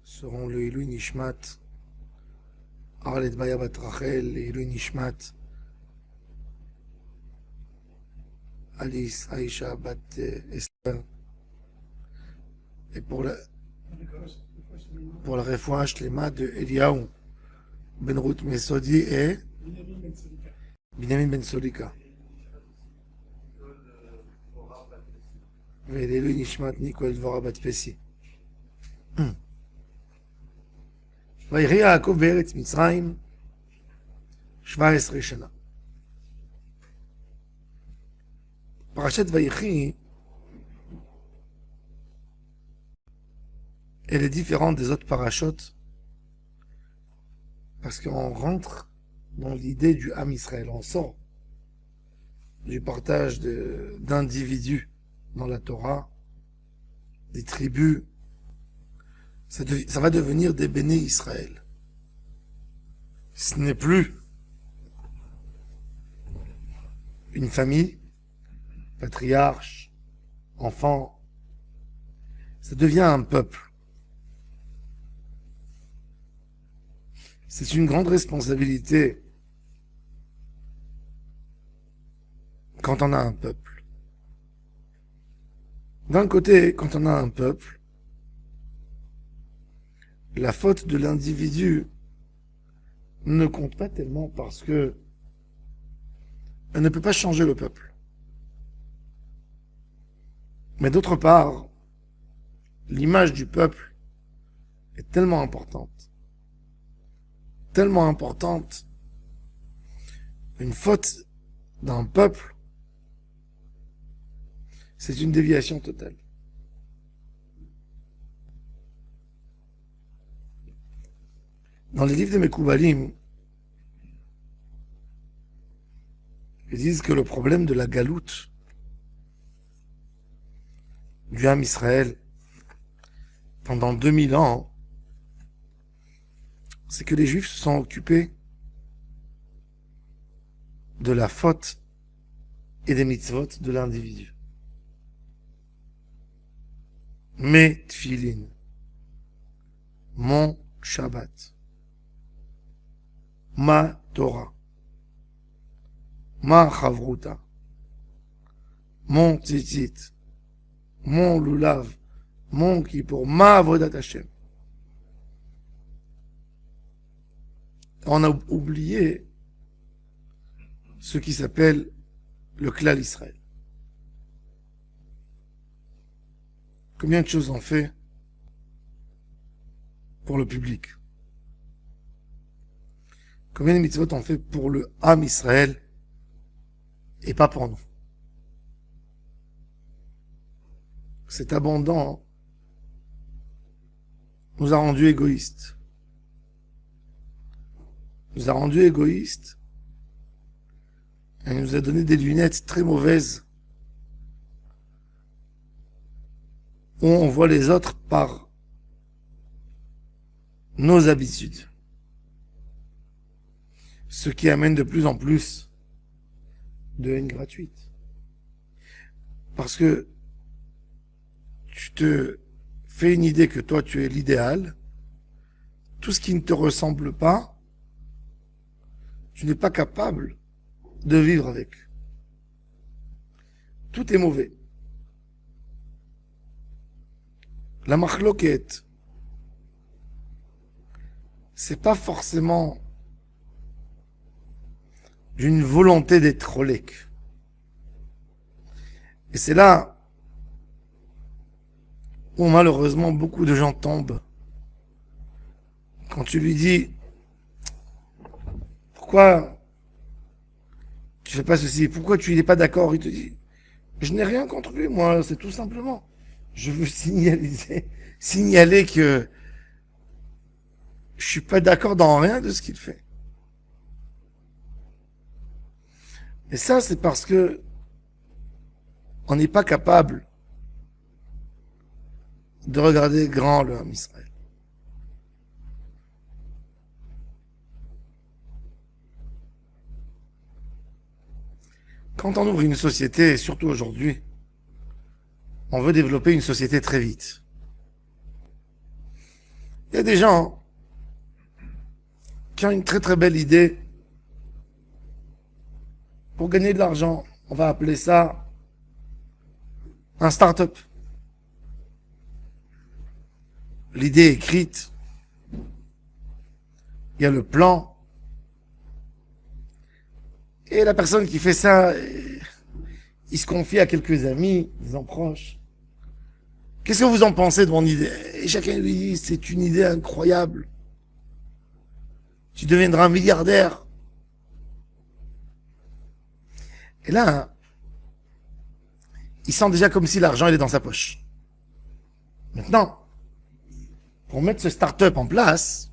seront le Ilui Nishmat, Arlet Baya Bat Rachel, le Ilui Nishmat, Alice Aisha Bat Esther, et pour la réfoua Shlema de Eliaou Ben Ruth Mesodi et Binyamin Ben Solika. ולעילוי נשמת ניקול דבורה בת פסי. ויחי יעקב בארץ מצרים 17 שנה. פרשת ויחי, elle est différente des autres parachutes parce qu'on rentre dans l'idée du Ham Israël. On sort du partage d'individus dans la Torah, des tribus. Ça va devenir des béné Israël. Ce n'est plus une famille, patriarche, enfant. Ça devient un peuple. C'est une grande responsabilité quand on a un peuple. D'un côté, quand on a un peuple, la faute de l'individu ne compte pas tellement parce que elle ne peut pas changer le peuple. Mais d'autre part, l'image du peuple est tellement importante, une faute d'un peuple, c'est une déviation totale. Dans les livres de Mekoubalim, ils disent que le problème de la galoute du Ham Israël pendant 2000 ans, c'est que les Juifs se sont occupés de la faute et des mitzvot de l'individu. Mes tfilin, mon Shabbat, ma Torah, ma Chavruta, mon Tzitzit, mon Lulav, mon Kippour, ma Avodat Hashem. On a oublié ce qui s'appelle le Klal Israël. Combien de choses on fait pour le public? Combien de mitzvot on fait pour le Ham Israël et pas pour nous? Cet abondant nous a rendus égoïstes. Nous a rendus égoïstes et nous a donné des lunettes très mauvaises où on voit les autres par nos habitudes. Ce qui amène de plus en plus de haine gratuite. Parce que tu te fais une idée que toi tu es l'idéal, tout ce qui ne te ressemble pas, tu n'es pas capable de vivre avec. Tout est mauvais. La machloket, c'est pas forcément d'une volonté d'être rolek. Et c'est là où malheureusement beaucoup de gens tombent. Quand tu lui dis pourquoi tu fais pas ceci, pourquoi tu n'es pas d'accord, il te dit je n'ai rien contre lui, moi, c'est tout simplement. Je veux signaler que je suis pas d'accord dans rien de ce qu'il fait. Et ça, c'est parce que on n'est pas capable de regarder grand le Ham Israël. Quand on ouvre une société, et surtout aujourd'hui, on veut développer une société très vite. Il y a des gens qui ont une très très belle idée pour gagner de l'argent. On va appeler ça un start-up. L'idée est écrite. Il y a le plan. Et la personne qui fait ça, il se confie à quelques amis, des proches. Qu'est-ce que vous en pensez de mon idée? Et chacun lui dit, c'est une idée incroyable. Tu deviendras un milliardaire. Et là, il sent déjà comme si l'argent il est dans sa poche. Maintenant, pour mettre ce start-up en place,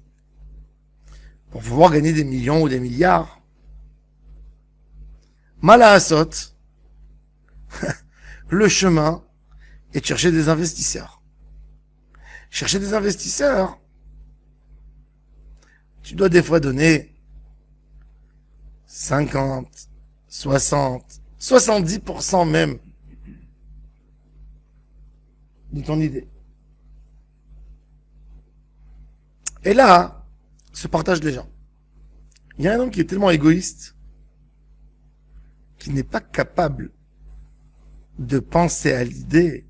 pour pouvoir gagner des millions ou des milliards, mal à Assot, le chemin est de chercher des investisseurs. Chercher des investisseurs, tu dois des fois donner 50, 60, 70% même de ton idée. Et là, se partagent les gens. Il y a un homme qui est tellement égoïste qu'il n'est pas capable de penser à l'idée.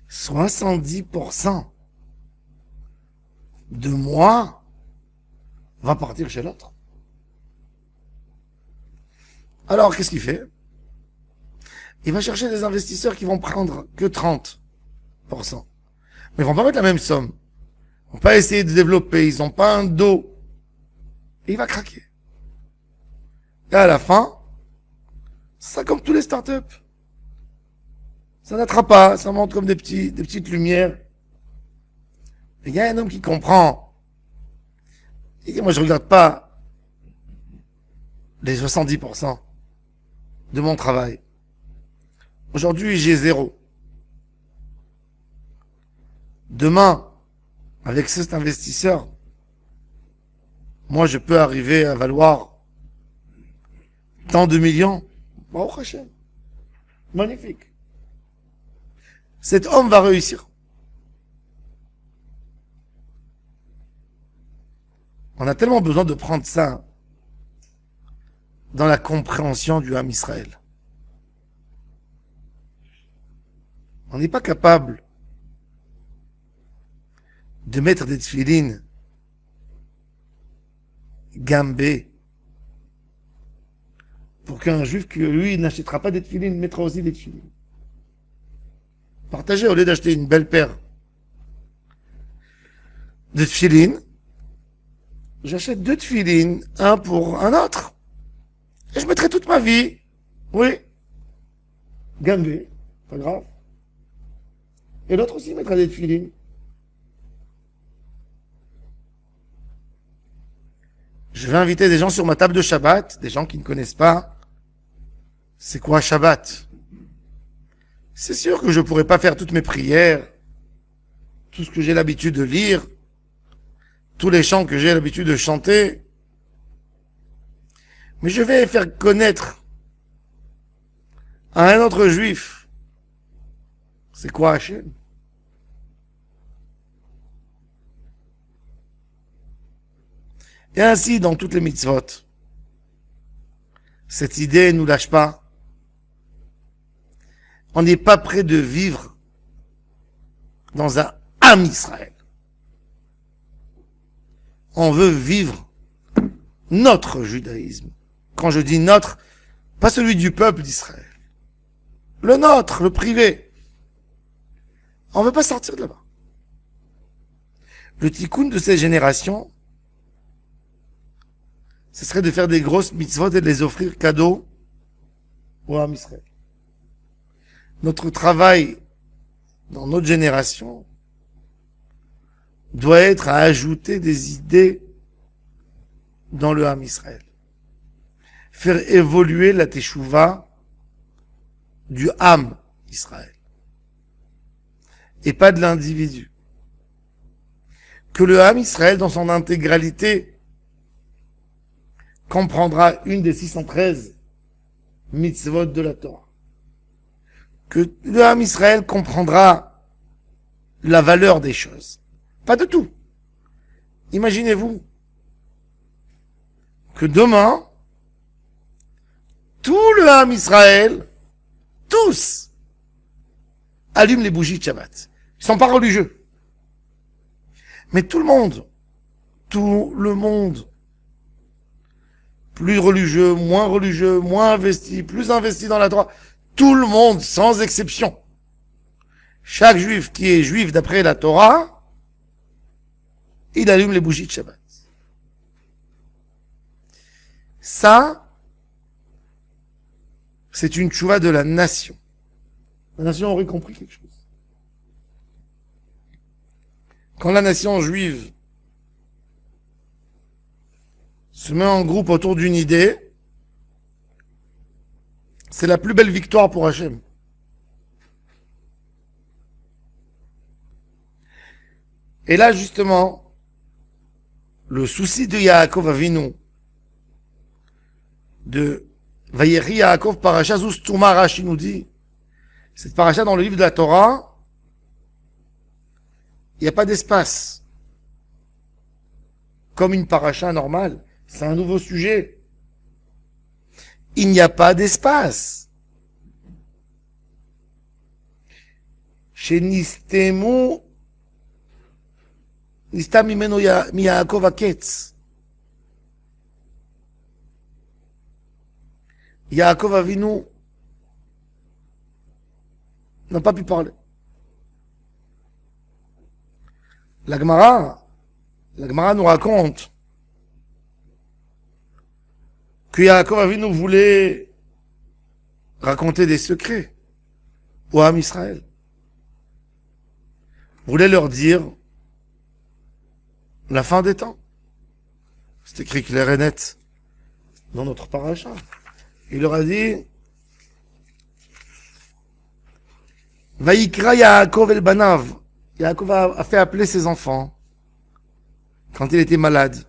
70% de moi va partir chez l'autre. Alors, qu'est-ce qu'il fait? Il va chercher des investisseurs qui vont prendre que 30%. Mais ils vont pas mettre la même somme. Ils vont pas essayer de développer. Ils ont pas un dos. Et il va craquer. Et à la fin, ça comme tous les startups. Ça n'attrape pas, ça monte comme des petites lumières. Et il y a un homme qui comprend. Il dit, moi je regarde pas les 70% de mon travail. Aujourd'hui, j'ai 0. Demain, avec cet investisseur, moi je peux arriver à valoir tant de millions. Baruch Hashem. Magnifique. Cet homme va réussir. On a tellement besoin de prendre ça dans la compréhension du Ham Israël. On n'est pas capable de mettre des tefilines gambées pour qu'un juif que lui n'achètera pas des tefilines mettra aussi des tefilines. Partagez au lieu d'acheter une belle paire de tefilines. J'achète 2 tefilines, un pour un autre. Et je mettrai toute ma vie. Oui. Gambé, pas grave. Et l'autre aussi mettra des tefilines. Je vais inviter des gens sur ma table de Shabbat, des gens qui ne connaissent pas. C'est quoi Shabbat? C'est sûr que je pourrais pas faire toutes mes prières, tout ce que j'ai l'habitude de lire, tous les chants que j'ai l'habitude de chanter. Mais je vais faire connaître à un autre juif. C'est quoi Hachem? Et ainsi, dans toutes les mitzvot, cette idée ne nous lâche pas. On n'est pas prêt de vivre dans un Ham Israël. On veut vivre notre judaïsme. Quand je dis notre, pas celui du peuple d'Israël. Le nôtre, le privé. On ne veut pas sortir de là-bas. Le tikkun de ces générations, ce serait de faire des grosses mitzvot et de les offrir cadeaux au Ham Israël. Notre travail dans notre génération doit être à ajouter des idées dans le Ham Israël. Faire évoluer la teshuva du Ham Israël. Et pas de l'individu. Que le Ham Israël dans son intégralité comprendra une des 613 mitzvot de la Torah. Que le Ham Israël comprendra la valeur des choses. Pas de tout. Imaginez-vous que demain, tout le Ham Israël, tous, allument les bougies de Shabbat. Ils sont pas religieux. Mais tout le monde, plus religieux, moins investi, plus investi dans la Torah, tout le monde, sans exception. Chaque juif qui est juif d'après la Torah, il allume les bougies de Shabbat. Ça, c'est une tchouva de la nation. La nation aurait compris quelque chose. Quand la nation juive se met en groupe autour d'une idée, c'est la plus belle victoire pour Hachem. Et là, justement, le souci de Yaakov Avinu, de Vayeri Yaakov Parasha Zustuma, Rashi nous dit, cette paracha dans le livre de la Torah, il n'y a pas d'espace. Comme une paracha normale, c'est un nouveau sujet. Il n'y a pas d'espace. Chez Nistemu, Nistam Mimeno Yaakov Aketz. Yaakov Avinu n'a pas pu parler. La Gemara nous raconte que Yaakov Avinu voulait raconter des secrets au Ham Israël. Voulait leur dire la fin des temps. C'est écrit clair et net dans notre paracha. Il leur a dit Vaïkra Yaakov el Banav. Yaakov a fait appeler ses enfants quand il était malade.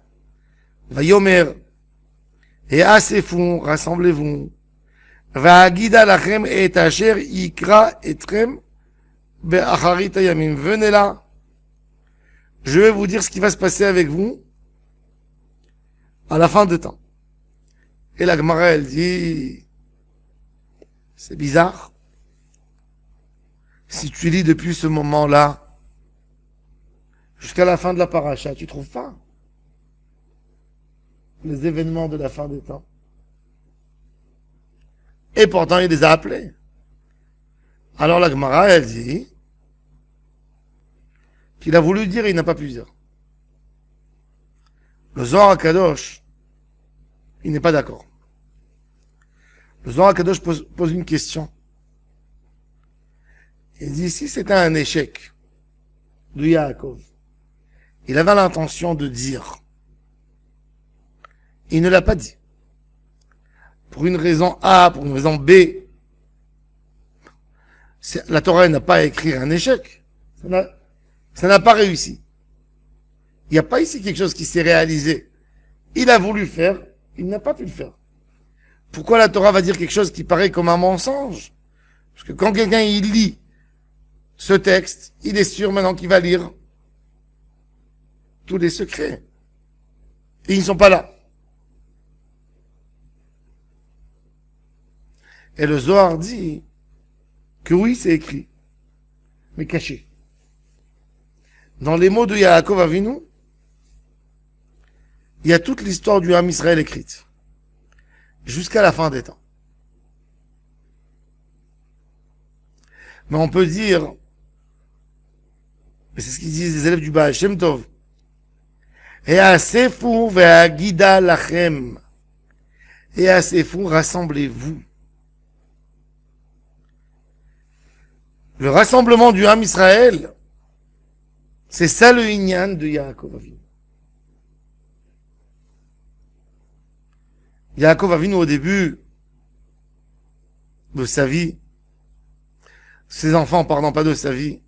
Vayomer et asefou, rassemblez-vous. Va'agida lachem et asher yikra etrem be'acharit hayamim. Venez là. Je vais vous dire ce qui va se passer avec vous à la fin de temps. Et la Gemara, elle dit, c'est bizarre. Si tu lis depuis ce moment-là, jusqu'à la fin de la paracha, tu trouves pas les événements de la fin des temps. Et pourtant, il les a appelés. Alors la Gemara, elle dit qu'il a voulu dire et il n'a pas pu dire. Le Zohar HaKadosh, il n'est pas d'accord. Le Zohar HaKadosh pose une question. Il dit, si c'était un échec de Yaakov, il avait l'intention de dire, il ne l'a pas dit. Pour une raison A, pour une raison B, la Torah n'a pas écrit un échec. Ça n'a pas réussi. Il n'y a pas ici quelque chose qui s'est réalisé. Il a voulu faire, il n'a pas pu le faire. Pourquoi la Torah va dire quelque chose qui paraît comme un mensonge? Parce que quand quelqu'un il lit ce texte, il est sûr maintenant qu'il va lire tous les secrets. Et ils ne sont pas là. Et le Zohar dit que oui, c'est écrit, mais caché. Dans les mots de Yaakov Avinu, il y a toute l'histoire du Ham Israël écrite, jusqu'à la fin des temps. Mais on peut dire, et c'est ce qu'ils disent les élèves du Baal Shem Tov, et asefou ve'agida lachem, et asefou, rassemblez-vous. Le rassemblement du Ham Israël, c'est ça le Inyan de Yaakov Avinu. Yaakov Avinu, au début de sa vie, ses enfants, pardon, pas de sa vie,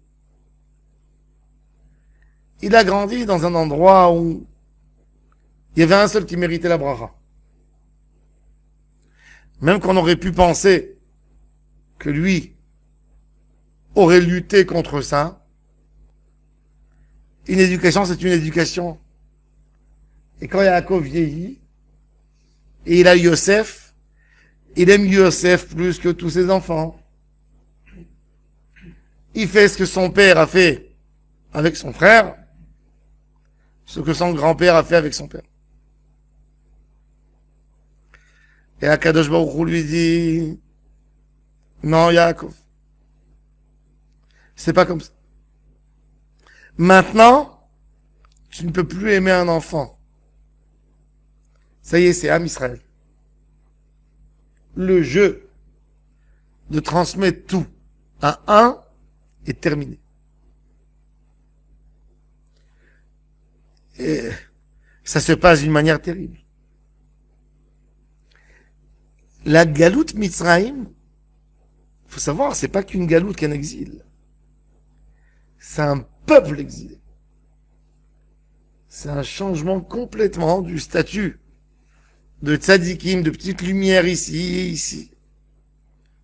il a grandi dans un endroit où il y avait un seul qui méritait la bracha. Même qu'on aurait pu penser que lui aurait lutté contre ça, Une éducation, c'est une éducation. Et quand Yaakov vieillit, et il a Yosef, il aime Yosef plus que tous ses enfants. Il fait ce que son père a fait avec son frère, ce que son grand-père a fait avec son père. Et Akadosh Baruch Hu lui dit, non, Yaakov, c'est pas comme ça. Maintenant, tu ne peux plus aimer un enfant. Ça y est, c'est Am Israël. Le jeu de transmettre tout à un est terminé. Et ça se passe d'une manière terrible. La galoute Mitzrayim, faut savoir, c'est pas qu'une galoute, qu'un exil. C'est un peuple exilé. C'est un changement complètement du statut de tzadikim, de petite lumière ici et ici.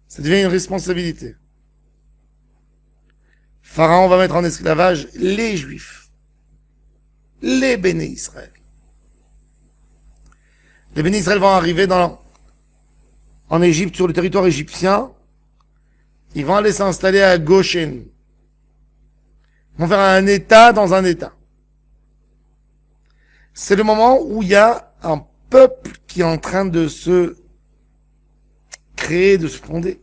Ça devient une responsabilité. Pharaon va mettre en esclavage les Juifs, les béné Israël. Les béné Israël vont arriver en Égypte, sur le territoire égyptien. Ils vont aller s'installer à Goshen. Ils vont faire un État dans un État. C'est le moment où il y a un peuple qui est en train de se créer, de se fonder.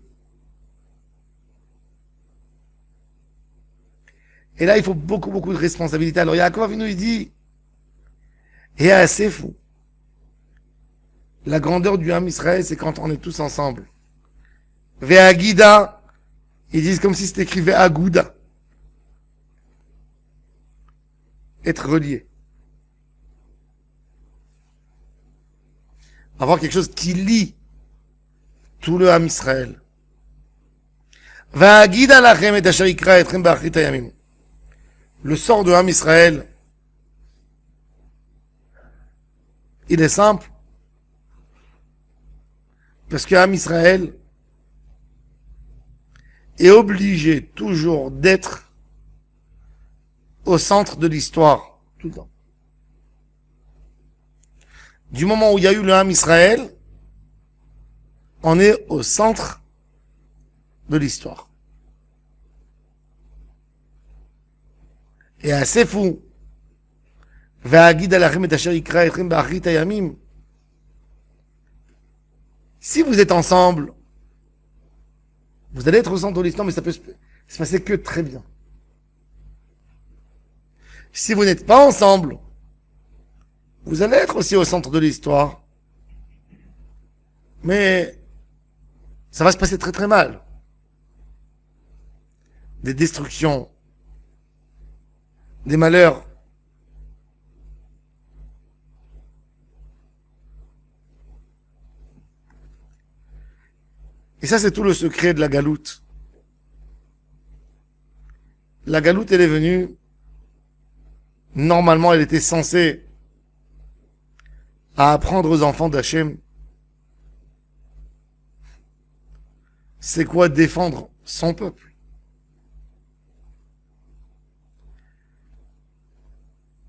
Et là, il faut beaucoup, beaucoup de responsabilités. Alors, Yaakov Avinu, il dit, et assez fou. La grandeur du Ham Israël, c'est quand on est tous ensemble. Ve'agida, ils disent comme si c'était écrit Ve'agouda. Être relié. Avoir quelque chose qui lie tout le Ham Israël. Ve'agida lachem et asher yikra etchem ba'achrit hayamim. Le sort de Ham Israël, il est simple. Parce que Ham Israël est obligé toujours d'être au centre de l'histoire, tout le temps. Du moment où il y a eu le Ham Israël, on est au centre de l'histoire. Et assez fou. Si vous êtes ensemble, vous allez être au centre de l'histoire, mais ça peut se passer que très bien. Si vous n'êtes pas ensemble, vous allez être aussi au centre de l'histoire, mais ça va se passer très très mal. Des destructions, des malheurs. Et ça, c'est tout le secret de la galoute. La galoute, elle est venue, normalement, elle était censée à apprendre aux enfants d'Hachem c'est quoi défendre son peuple.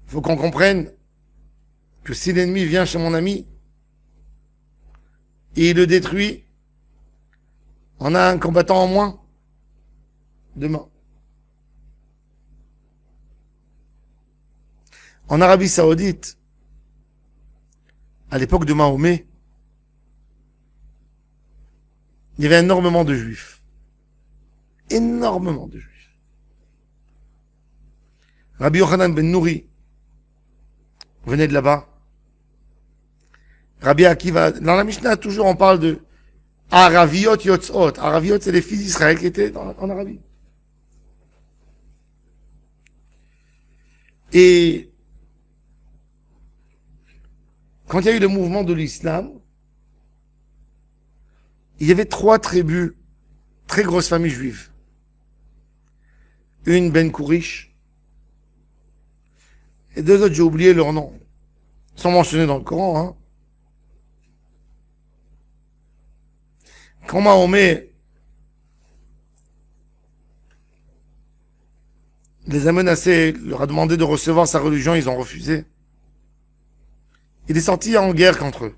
Il faut qu'on comprenne que si l'ennemi vient chez mon ami et il le détruit, on a un combattant en moins demain. En Arabie Saoudite, à l'époque de Mahomet, il y avait énormément de juifs. Énormément de juifs. Rabbi Yochanan ben Nouri venait de là-bas. Rabbi Akiva, dans la Mishnah, toujours on parle de Araviot Yotzot. Araviot, c'est les fils d'Israël qui étaient en Arabie. Et quand il y a eu le mouvement de l'islam, il y avait 3 tribus, très grosses familles juives. Une Ben Kourish, et 2 autres, j'ai oublié leur nom. Ils sont mentionnés dans le Coran, hein. Quand Mahomet Il les a menacés, leur a demandé de recevoir sa religion, ils ont refusé. Il est sorti en guerre contre eux.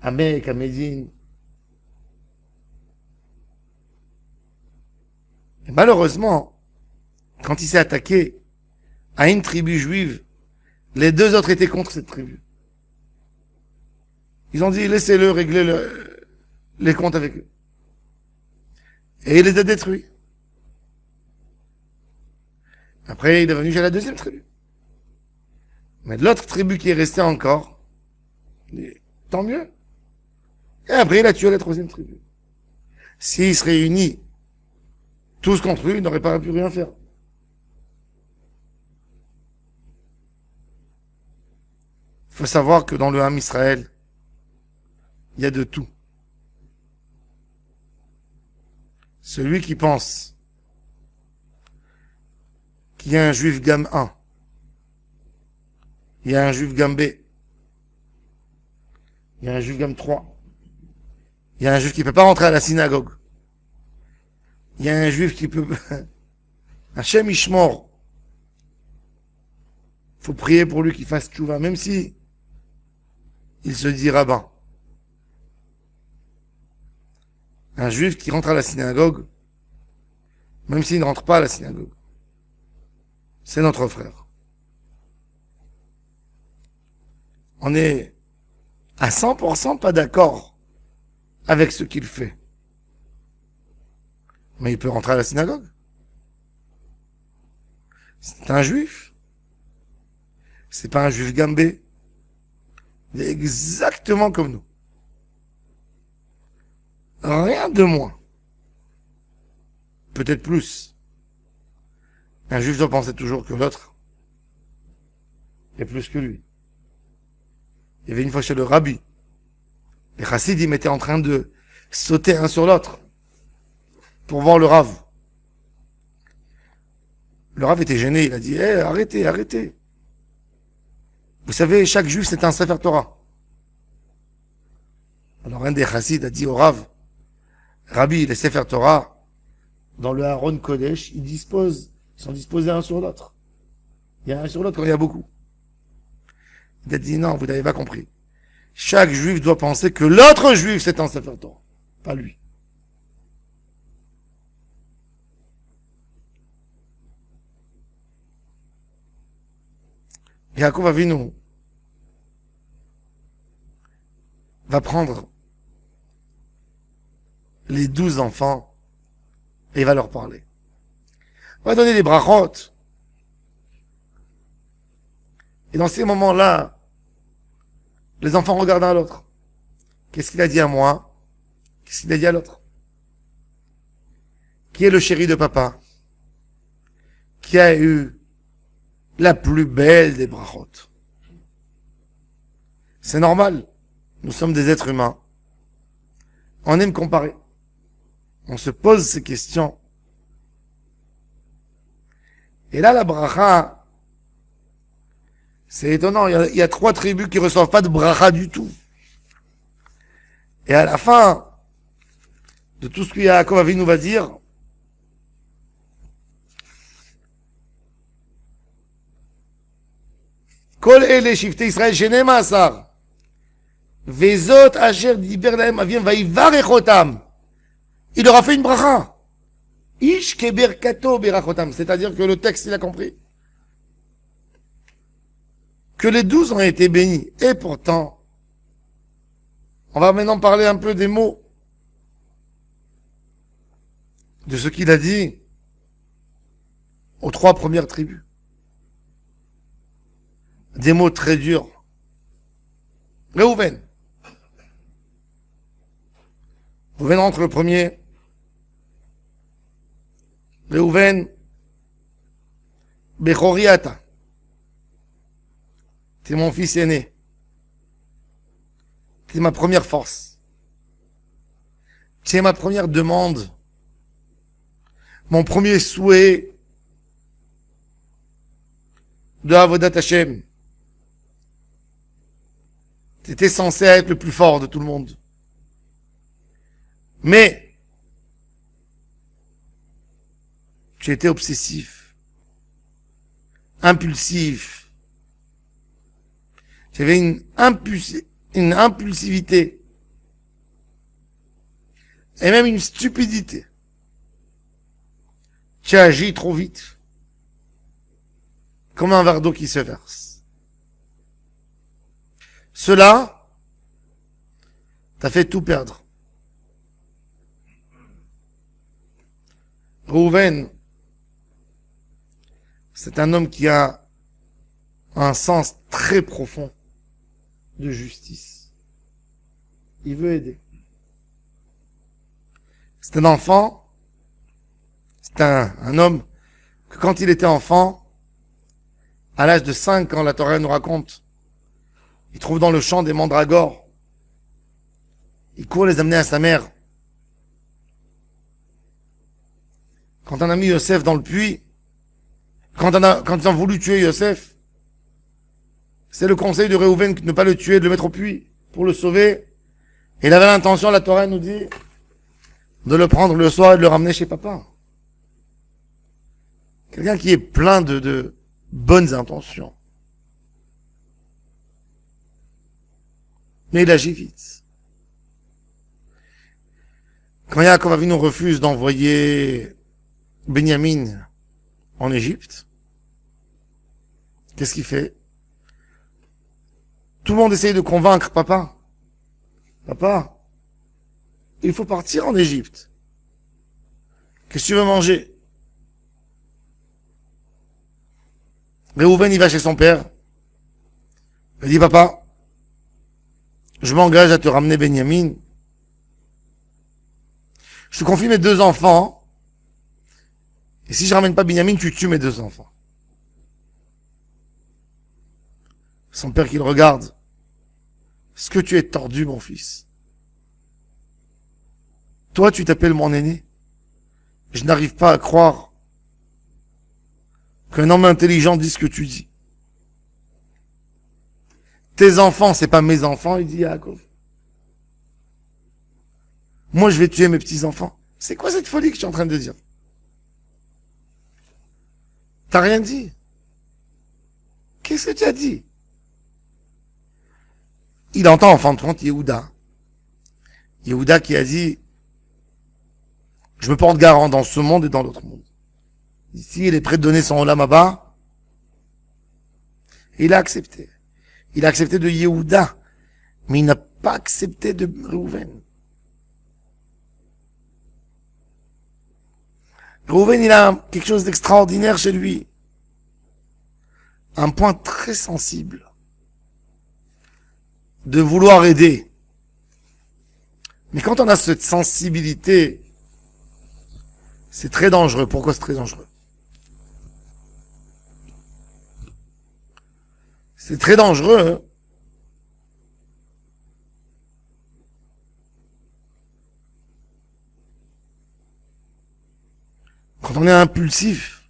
À Mecque, à Médine. Et malheureusement, quand il s'est attaqué à une tribu juive, les deux autres étaient contre cette tribu. Ils ont dit, laissez-le régler les comptes avec eux. Et il les a détruits. Après, il est revenu chez la deuxième tribu. Mais de l'autre tribu qui est restée encore, tant mieux. Et après, il a tué la troisième tribu. S'ils se réunissent tous contre lui, ils n'auraient pas pu rien faire. Il faut savoir que dans le Ham Israël, il y a de tout. Celui qui pense qu'il y a un juif gamme 1, il y a un juif gamme B, il y a un juif gamme 3, il y a un juif qui peut pas rentrer à la synagogue, il y a un juif qui peut... Hachem Ishmor. Faut prier pour lui qu'il fasse tchouva, même si il se dit rabbin. Un juif qui rentre à la synagogue, même s'il ne rentre pas à la synagogue, c'est notre frère. On est à 100% pas d'accord avec ce qu'il fait. Mais il peut rentrer à la synagogue. C'est un juif. C'est pas un juif gambé. Il est exactement comme nous. Rien de moins. Peut-être plus. Un juif doit penser toujours que l'autre est plus que lui. Il y avait une fois chez le rabbi. Les chassidim étaient en train de sauter un sur l'autre pour voir le rav. Le rav était gêné. Il a dit, arrêtez, arrêtez. Vous savez, chaque juif, c'est un Sefer Torah. Alors un des chassids a dit au rav, Rabbi, les Sefer Torah, dans le Aaron Kodesh, ils sont disposés un sur l'autre. Il y a un sur l'autre quand il y a beaucoup. Il a dit, non, vous n'avez pas compris. Chaque juif doit penser que l'autre juif, c'est un Sefer Torah, pas lui. Yaakov Avinu va prendre les 12 enfants et il va leur parler. Il va donner des brachot. Et dans ces moments-là, les enfants regardent un à l'autre. Qu'est-ce qu'il a dit à moi? Qu'est-ce qu'il a dit à l'autre? Qui est le chéri de papa? Qui a eu la plus belle des brachot? C'est normal. Nous sommes des êtres humains. On aime comparer. On se pose ces questions. Et là, la bracha, c'est étonnant. Il y a 3 tribus qui reçoivent pas de bracha du tout. Et à la fin de tout ce que Yaakov Avinu va dire, Kol ele shivtei Israël shenema asar, vezot asher diber lahem avim vayivarech otam. Il leur a fait une bracha. Ish keberkato berachotam. C'est-à-dire que le texte, il a compris. Que les 12 ont été bénis. Et pourtant, on va maintenant parler un peu des mots. De ce qu'il a dit aux 3 premières tribus. Des mots très durs. Réhouven. Réhouven rentre le premier. Réhouven, Bechoriata. T'es mon fils aîné. T'es ma première force. T'es ma première demande. Mon premier souhait de Avodat Hashem. T'étais censé être le plus fort de tout le monde. Mais tu étais obsessif, impulsif. Tu avais une impulsivité. Et même une stupidité. Tu agis trop vite. Comme un verre d'eau qui se verse. Cela t'a fait tout perdre. Reuven, c'est un homme qui a un sens très profond de justice. Il veut aider. C'est un enfant, c'est un homme que quand il était enfant, à l'âge de 5 ans, la Torah nous raconte, il trouve dans le champ des mandragores. Il court les amener à sa mère. Quand on a mis Yosef dans le puits, quand ils ont voulu tuer Yosef, c'est le conseil de Reuven de ne pas le tuer, de le mettre au puits pour le sauver. Et il avait l'intention, la Torah nous dit, de le prendre le soir et de le ramener chez papa. Quelqu'un qui est plein de bonnes intentions. Mais il agit vite. Quand Yaakov Avinu refuse d'envoyer Benjamin en Égypte, qu'est-ce qu'il fait? Tout le monde essaye de convaincre papa. Papa, il faut partir en Égypte. Qu'est-ce que tu veux manger? Reuven, il va chez son père. Il dit, papa, je m'engage à te ramener Benjamin. Je te confie mes 2 enfants. Et si je ramène pas Benjamin, tu tues mes 2 enfants. Son père qui le regarde. Est-ce que tu es tordu, mon fils? Toi, tu t'appelles mon aîné. Je n'arrive pas à croire qu'un homme intelligent dise ce que tu dis. Tes enfants, c'est pas mes enfants, il dit Yaakov. Moi, je vais tuer mes petits-enfants. C'est quoi cette folie que tu es en train de dire? T'as rien dit. Qu'est-ce que tu as dit? Il entend en fin de compte Yehuda. Yehuda qui a dit, je me porte garant dans ce monde et dans l'autre monde. Ici, il est prêt de donner son olam haba. Il a accepté. Il a accepté de Yehuda, mais il n'a pas accepté de Reuven. Reuven, il a quelque chose d'extraordinaire chez lui. Un point très sensible. De vouloir aider. Mais quand on a cette sensibilité, c'est très dangereux. Pourquoi c'est très dangereux? C'est très dangereux. Hein? Quand on est impulsif,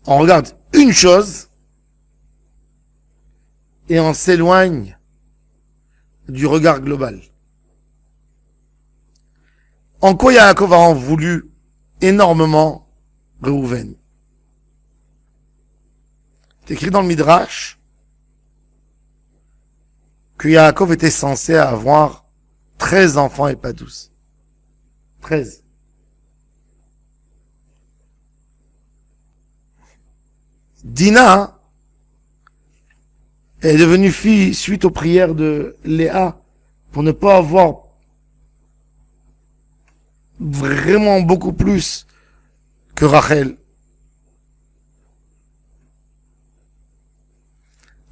on regarde une chose et on s'éloigne du regard global. En quoi Yaakov a en voulu énormément Reuven? C'est écrit dans le Midrash que Yaakov était censé avoir 13 enfants et pas 12. 13. Dina est devenue fille suite aux prières de Léa pour ne pas avoir vraiment beaucoup plus que Rachel.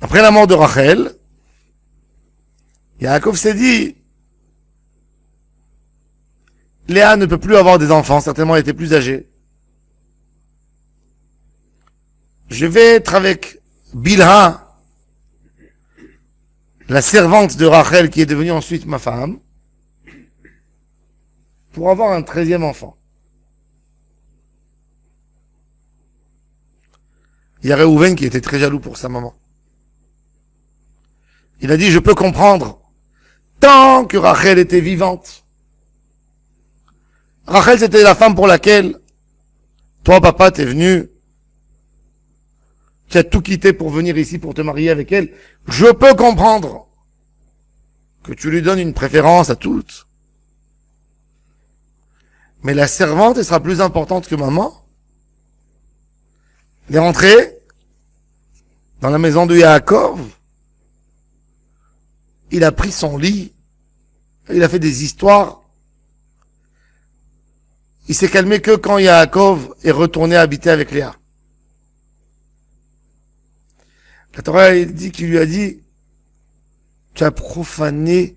Après la mort de Rachel, Yaakov s'est dit, Léa ne peut plus avoir des enfants, certainement elle était plus âgée. Je vais être avec Bilha, la servante de Rachel qui est devenue ensuite ma femme, pour avoir un 13e enfant. Il y a Reuven qui était très jaloux pour sa maman. Il a dit, je peux comprendre, tant que Rachel était vivante. Rachel, c'était la femme pour laquelle Toi, papa, t'es venu, tu as tout quitté pour venir ici pour te marier avec elle. Je peux comprendre que tu lui donnes une préférence à toutes. Mais la servante, elle sera plus importante que maman. Elle est rentrée dans la maison de Yaakov. Il a pris son lit. Il a fait des histoires. Il s'est calmé que quand Yaakov est retourné habiter avec Léa. La Torah dit qu'il lui a dit, tu as profané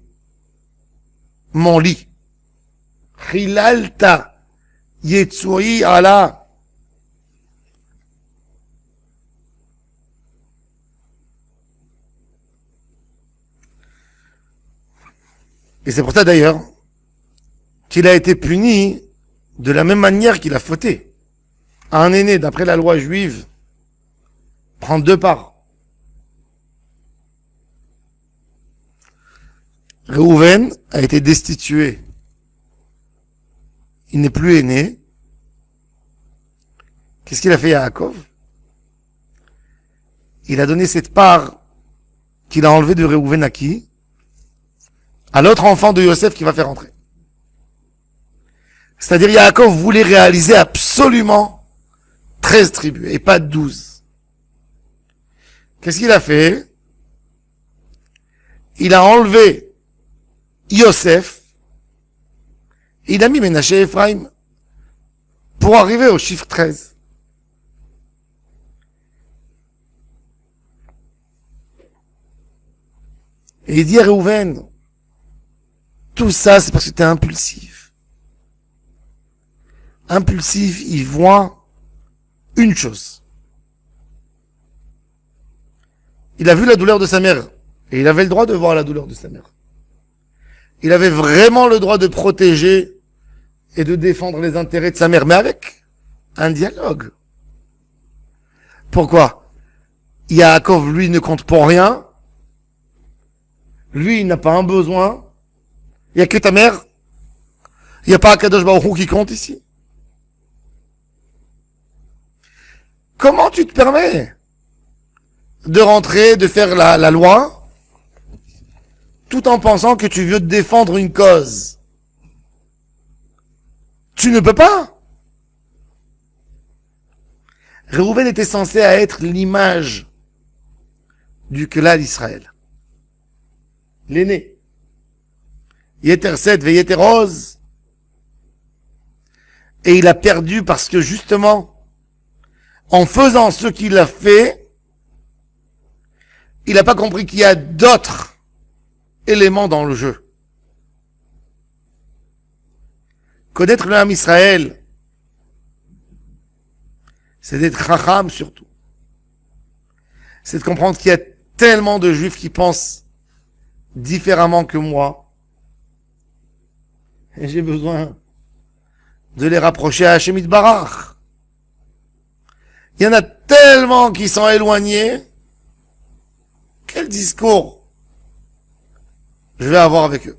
mon lit. Chilalta Yetsui Allah. Et c'est pour ça d'ailleurs qu'il a été puni de la même manière qu'il a fauté. Un aîné, d'après la loi juive, prend 2 parts. Réhouven a été destitué. Il n'est plus aîné. Qu'est-ce qu'il a fait à Yaakov? Il a donné cette part qu'il a enlevée de Réhouven à qui? À l'autre enfant de Yosef qui va faire entrer. C'est-à-dire Yaakov voulait réaliser absolument 13 tribus et pas 12. Qu'est-ce qu'il a fait? Il a enlevé Yosef, il a mis Ménaché et Ephraim pour arriver au chiffre 13. Et il dit à Réhouven, tout ça c'est parce que tu es impulsif. Impulsif, il voit une chose. Il a vu la douleur de sa mère, et il avait le droit de voir la douleur de sa mère. Il avait vraiment le droit de protéger et de défendre les intérêts de sa mère, mais avec un dialogue. Pourquoi? Yaakov, lui, ne compte pour rien. Lui, il n'a pas un besoin. Il n'y a que ta mère. Il n'y a pas Akadosh Baruch Hu qui compte ici. Comment tu te permets de rentrer, de faire la loi, tout en pensant que tu veux défendre une cause? Tu ne peux pas. Réhouven était censé être l'image du Klal Israël. L'aîné. Yeter Seth ve Yeter Oz. Et il a perdu parce que justement, en faisant ce qu'il a fait, il n'a pas compris qu'il y a d'autres éléments dans le jeu. Connaître le Ham Israël, c'est d'être chacham surtout. C'est de comprendre qu'il y a tellement de juifs qui pensent différemment que moi. Et j'ai besoin de les rapprocher à Hachem Yitbarach. Il y en a tellement qui sont éloignés. Quel discours je vais avoir avec eux?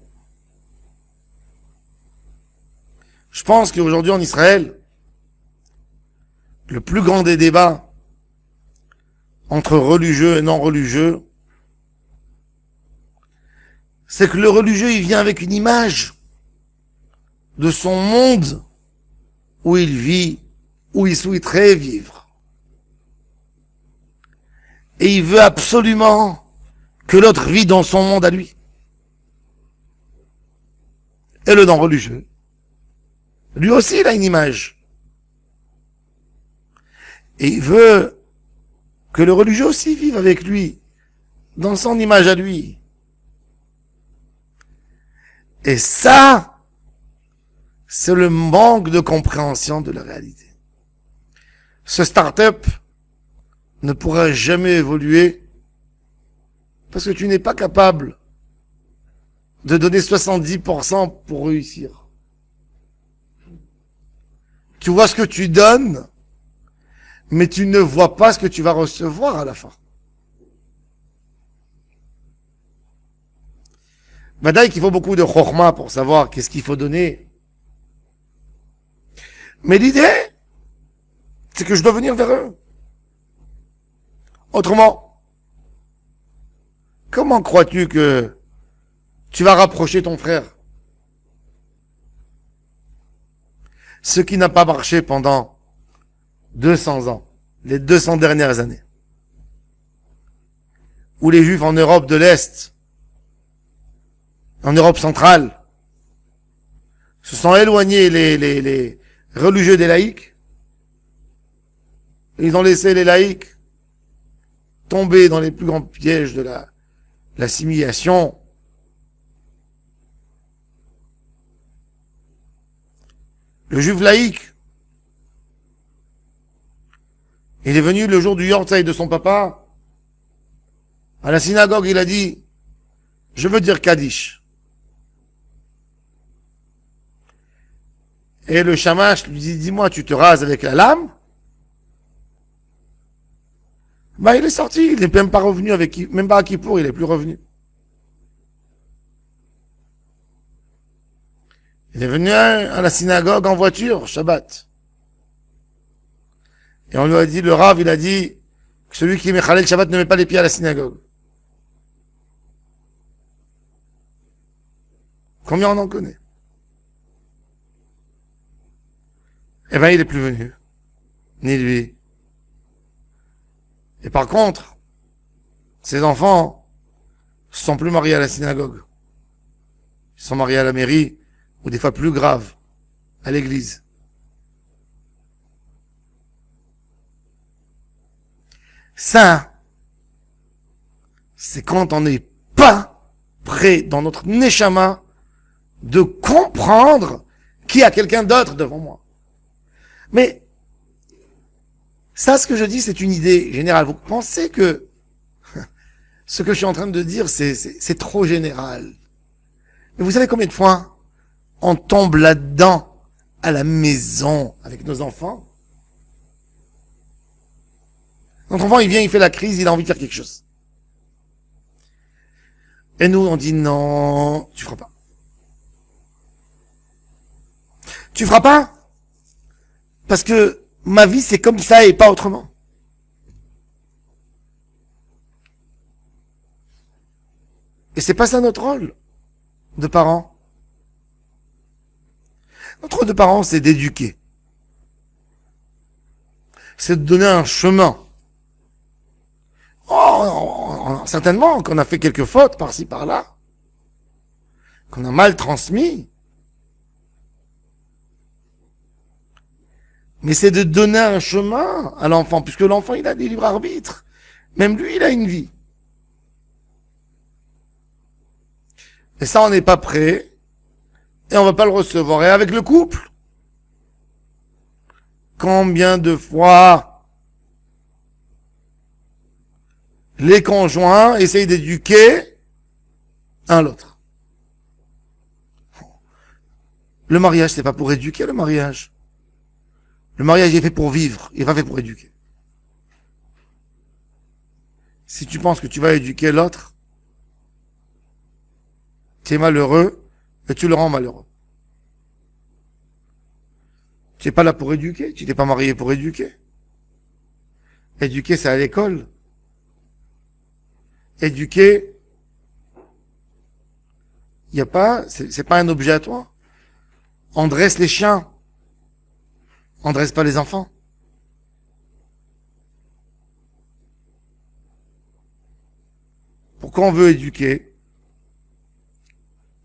Je pense qu'aujourd'hui en Israël, le plus grand des débats entre religieux et non religieux, c'est que le religieux, il vient avec une image de son monde où il vit, où il souhaiterait vivre. Et il veut absolument que l'autre vit dans son monde à lui. Et le non-religieux, lui aussi, il a une image. Et il veut que le religieux aussi vive avec lui, dans son image à lui. Et ça, c'est le manque de compréhension de la réalité. Ce start-up ne pourra jamais évoluer parce que tu n'es pas capable de donner 70% pour réussir. Tu vois ce que tu donnes, mais tu ne vois pas ce que tu vas recevoir à la fin. Badaï qu'il faut beaucoup de chorma pour savoir qu'est-ce qu'il faut donner. Mais l'idée, C'est que je dois venir vers eux. Autrement, comment crois-tu que tu vas rapprocher ton frère? Ce qui n'a pas marché pendant 200 ans, les 200 dernières années, où les Juifs en Europe de l'Est, en Europe centrale, se sont éloignés les religieux des laïcs. Ils ont laissé les laïcs tomber dans les plus grands pièges de l'assimilation. Le juif laïque, il est venu le jour du yortzeit de son papa. À la synagogue, il a dit, je veux dire Kaddish. Et le shamash lui dit, dis-moi, tu te rases avec la lame? Bah, il est sorti, il n'est même pas revenu même pas à Kippour, il est plus revenu. Il est venu à la synagogue en voiture, Shabbat. Et on lui a dit, le Rav, il a dit, que celui qui est Mechalel Shabbat ne met pas les pieds à la synagogue. Combien on en connaît? Eh ben, il est plus venu. Ni lui. Et par contre, ses enfants ne sont plus mariés à la synagogue. Ils sont mariés à la mairie, ou des fois plus grave, à l'église. Ça, c'est quand on n'est pas prêt dans notre neshama de comprendre qu'il y a quelqu'un d'autre devant moi. Mais ça, ce que je dis, c'est une idée générale. Vous pensez que ce que je suis en train de dire, c'est trop général. Mais vous savez combien de fois on tombe là-dedans à la maison avec nos enfants? Notre enfant, il vient, il fait la crise, il a envie de faire quelque chose. Et nous, on dit non, tu feras pas. Tu feras pas? Parce que ma vie, c'est comme ça et pas autrement. Et c'est pas ça notre rôle de parents. Notre rôle de parents, c'est d'éduquer. C'est de donner un chemin. Certainement qu'on a fait quelques fautes par-ci, par-là. Qu'on a mal transmis. Mais c'est de donner un chemin à l'enfant, puisque l'enfant, il a des libres arbitres. Même lui, il a une vie. Et ça, on n'est pas prêt. Et on va pas le recevoir. Et avec le couple, combien de fois les conjoints essayent d'éduquer un l'autre? Le mariage, c'est pas pour éduquer le mariage. Le mariage est fait pour vivre, il est pas fait pour éduquer. Si tu penses que tu vas éduquer l'autre, tu es malheureux et tu le rends malheureux. Tu n'es pas là pour éduquer, tu t'es pas marié pour éduquer. Éduquer, c'est à l'école. Éduquer, il y a pas, c'est pas un objet à toi. On dresse les chiens. On dresse pas les enfants. Pourquoi on veut éduquer?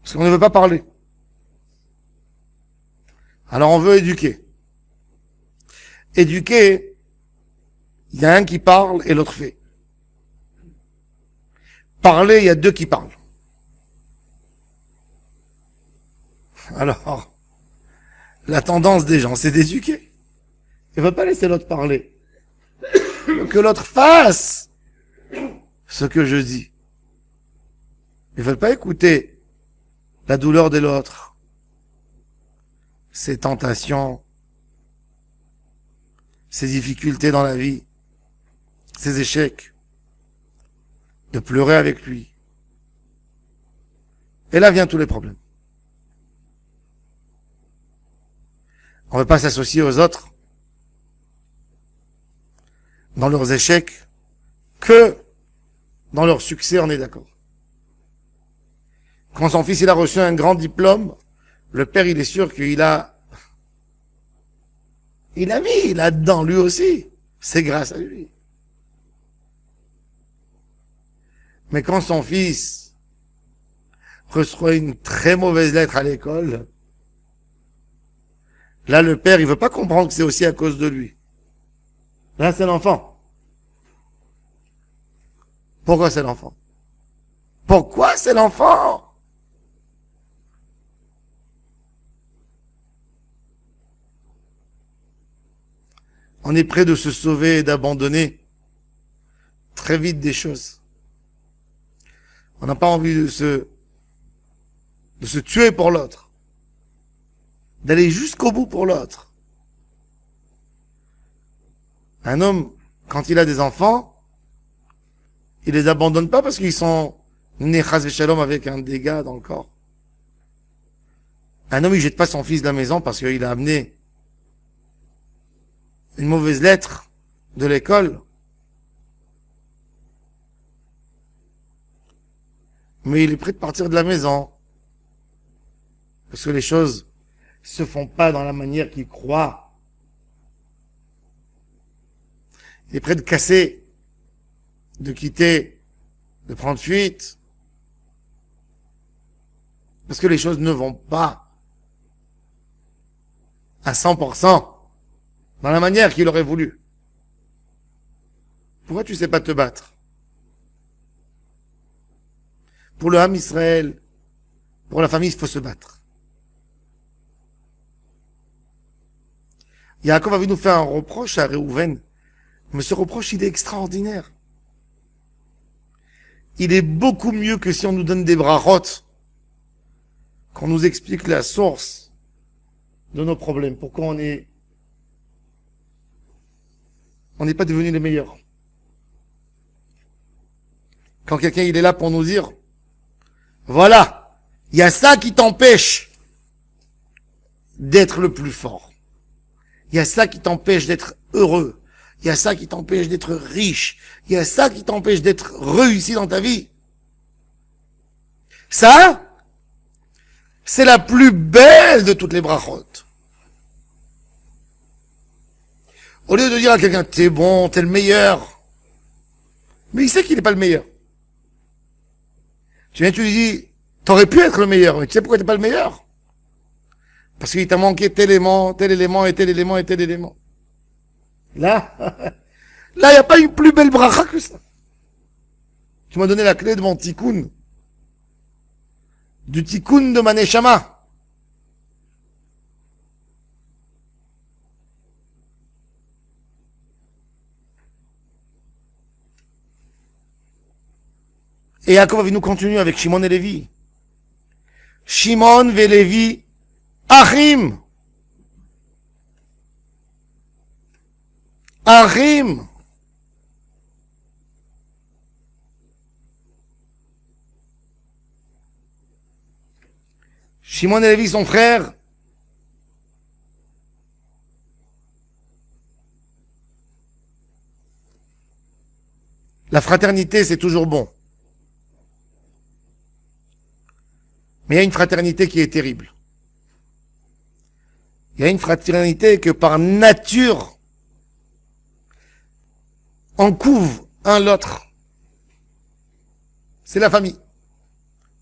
Parce qu'on ne veut pas parler. Alors on veut éduquer. Éduquer, il y a un qui parle et l'autre fait. Parler, il y a deux qui parlent. Alors, la tendance des gens, c'est d'éduquer. Il ne veut pas laisser l'autre parler. Que l'autre fasse ce que je dis. Ils ne veulent pas écouter la douleur de l'autre, ses tentations, ses difficultés dans la vie, ses échecs, de pleurer avec lui. Et là viennent tous les problèmes. On ne veut pas s'associer aux autres dans leurs échecs que dans leurs succès, on est d'accord. Quand son fils il a reçu un grand diplôme, le père il est sûr qu'il a mis là-dedans lui aussi. C'est grâce à lui. Mais quand son fils reçoit une très mauvaise lettre à l'école, là le père il veut pas comprendre que c'est aussi à cause de lui. Là c'est l'enfant. Pourquoi c'est l'enfant? Pourquoi c'est l'enfant? On est prêt de se sauver et d'abandonner très vite des choses. On n'a pas envie de se tuer pour l'autre. D'aller jusqu'au bout pour l'autre. Un homme, quand il a des enfants, il les abandonne pas parce qu'ils sont nés chas v'shalom avec un dégât dans le corps. Un homme, il jette pas son fils de la maison parce qu'il a amené une mauvaise lettre de l'école. Mais il est prêt de partir de la maison. Parce que les choses se font pas dans la manière qu'il croit. Il est prêt de casser, de quitter, de prendre fuite. Parce que les choses ne vont pas à 100% dans la manière qu'il aurait voulu. Pourquoi tu sais pas te battre? Pour le Ham Israël, pour la famille, il faut se battre. Yaakov avait nous fait un reproche à Réhouven, mais ce reproche, il est extraordinaire. Il est beaucoup mieux que si on nous donne des brachot, qu'on nous explique la source de nos problèmes. Pourquoi on n'est pas devenus les meilleurs. Quand quelqu'un il est là pour nous dire, voilà, il y a ça qui t'empêche d'être le plus fort. Il y a ça qui t'empêche d'être heureux. Il y a ça qui t'empêche d'être riche. Il y a ça qui t'empêche d'être réussi dans ta vie. Ça, c'est la plus belle de toutes les brachot. Au lieu de dire à quelqu'un, t'es bon, t'es le meilleur. Mais il sait qu'il n'est pas le meilleur. Tu viens, tu lui dis, t'aurais pu être le meilleur, mais tu sais pourquoi t'es pas le meilleur? Parce qu'il t'a manqué tel élément, tel élément, et tel élément, et tel élément. Là, il n'y a pas une plus belle bracha que ça. Tu m'as donné la clé de mon tikkun. Du tikkun de ma neshama. Et Yaakov va nous continuer avec Shimon et Lévi. Shimon et Lévi, Achim. Achim. Shimon et Lévi, son frère. La fraternité, c'est toujours bon. Mais il y a une fraternité qui est terrible. Il y a une fraternité que par nature, on couvre un l'autre. C'est la famille.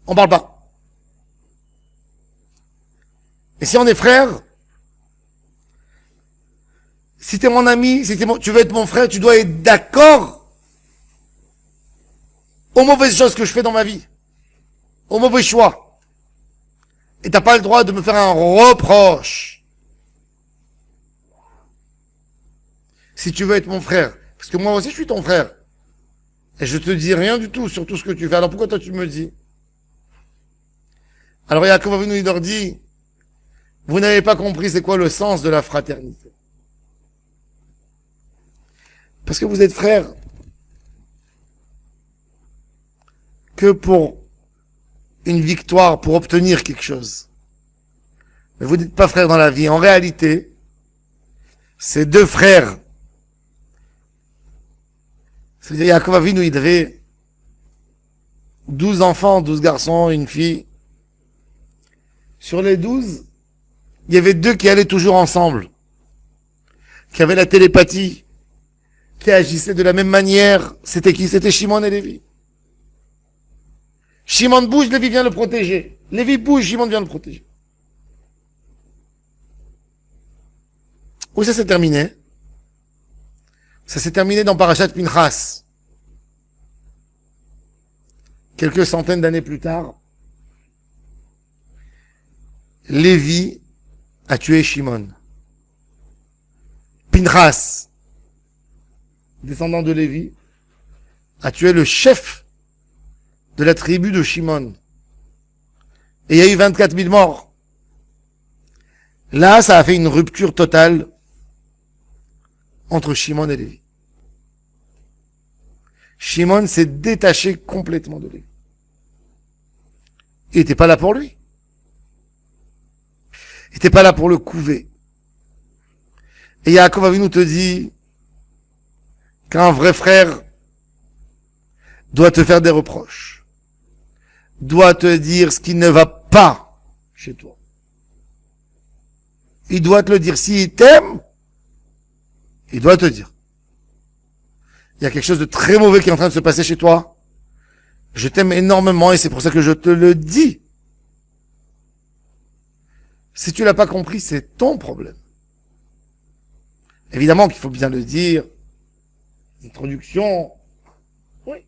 On parle pas. Et si on est frères, si t'es mon ami, tu veux être mon frère, tu dois être d'accord aux mauvaises choses que je fais dans ma vie. Aux mauvais choix. Et t'as pas le droit de me faire un reproche. Si tu veux être mon frère. Parce que moi aussi je suis ton frère. Et je te dis rien du tout sur tout ce que tu fais. Alors pourquoi toi tu me dis? Alors Yaakov Avinu il leur dit, vous n'avez pas compris c'est quoi le sens de la fraternité. Parce que vous êtes frères que pour une victoire, pour obtenir quelque chose. Mais vous n'êtes pas frères dans la vie. En réalité, c'est deux frères C'est-à-dire, Yaakov Avinu, il avait 12 enfants, 12 garçons, une fille. Sur les 12, il y avait 2 qui allaient toujours ensemble, qui avaient la télépathie, qui agissaient de la même manière. C'était qui? C'était Shimon et Lévi. Shimon bouge, Lévi vient le protéger. Lévi bouge, Shimon vient le protéger. Où ça s'est terminé? Ça s'est terminé dans Parashat Pinchas. Quelques centaines d'années plus tard, Lévi a tué Shimon. Pinchas, descendant de Lévi, a tué le chef de la tribu de Shimon. Et il y a eu 24 000 morts. Là, ça a fait une rupture totale entre Shimon et Lévi. Shimon s'est détaché complètement de Lévi. Il n'était pas là pour lui. Il n'était pas là pour le couver. Et Yaakov Avinu te dit qu'un vrai frère doit te faire des reproches, doit te dire ce qui ne va pas chez toi. Il doit te le dire. S'il t'aime, il doit te dire. Il y a quelque chose de très mauvais qui est en train de se passer chez toi. Je t'aime énormément et c'est pour ça que je te le dis. Si tu l'as pas compris, c'est ton problème. Évidemment qu'il faut bien le dire. Introduction. Oui.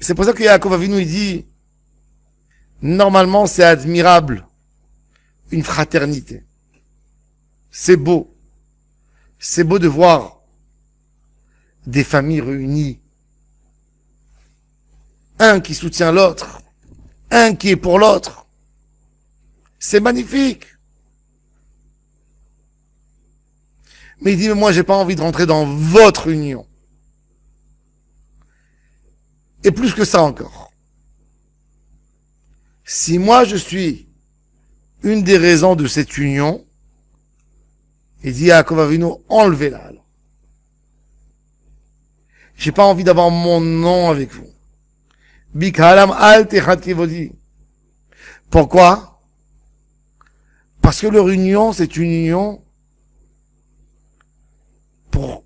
C'est pour ça que Yaakov Avinu, il dit, normalement, c'est admirable. Une fraternité. C'est beau. C'est beau de voir des familles réunies. Un qui soutient l'autre. Un qui est pour l'autre. C'est magnifique. Mais il dit, mais moi, j'ai pas envie de rentrer dans votre union. Et plus que ça encore. Si moi, je suis une des raisons de cette union, il dit à Yaakov Avinu, enlevez-la alors. J'ai pas envie d'avoir mon nom avec vous. Bikhalam al techad kivodi. Pourquoi? Parce que leur union, c'est une union pour